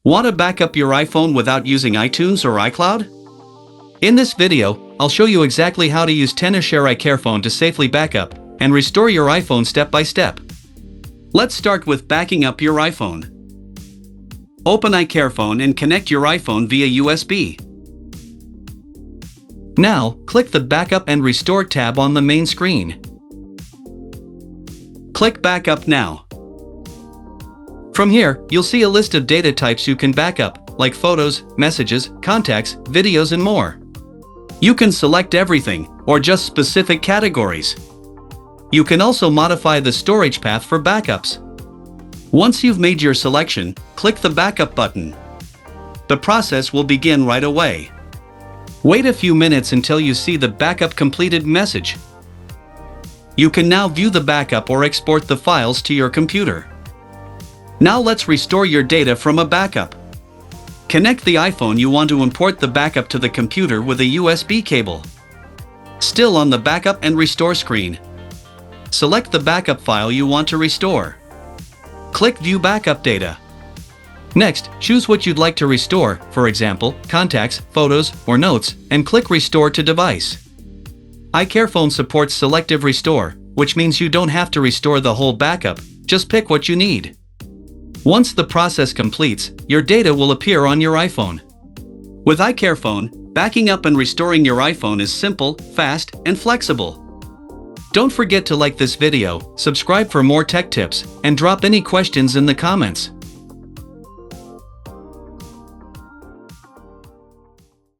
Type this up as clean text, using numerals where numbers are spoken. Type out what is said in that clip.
Want to back up your iPhone without using iTunes or iCloud? In this video, I'll show you exactly how to use Tenorshare iCareFone to safely back up and restore your iPhone step by step. Let's start with backing up your iPhone. Open iCareFone and connect your iPhone via USB. Now, click the Backup and Restore tab on the main screen. Click Backup now. From here, you'll see a list of data types you can back up, like photos, messages, contacts, videos, and more. You can select everything, or just specific categories. You can also modify the storage path for backups. Once you've made your selection, click the Backup button. The process will begin right away. Wait a few minutes until you see the Backup Completed message. You can now view the backup or export the files to your computer. Now let's restore your data from a backup. Connect the iPhone you want to import the backup to the computer with a USB cable. Still on the Backup and Restore screen. Select the backup file you want to restore. Click View Backup Data. Next, choose what you'd like to restore, for example, contacts, photos, or notes, and click Restore to Device. iCareFone supports selective restore, which means you don't have to restore the whole backup, just pick what you need. Once the process completes, your data will appear on your iPhone. With iCareFone, backing up and restoring your iPhone is simple, fast, and flexible. Don't forget to like this video, subscribe for more tech tips, and drop any questions in the comments.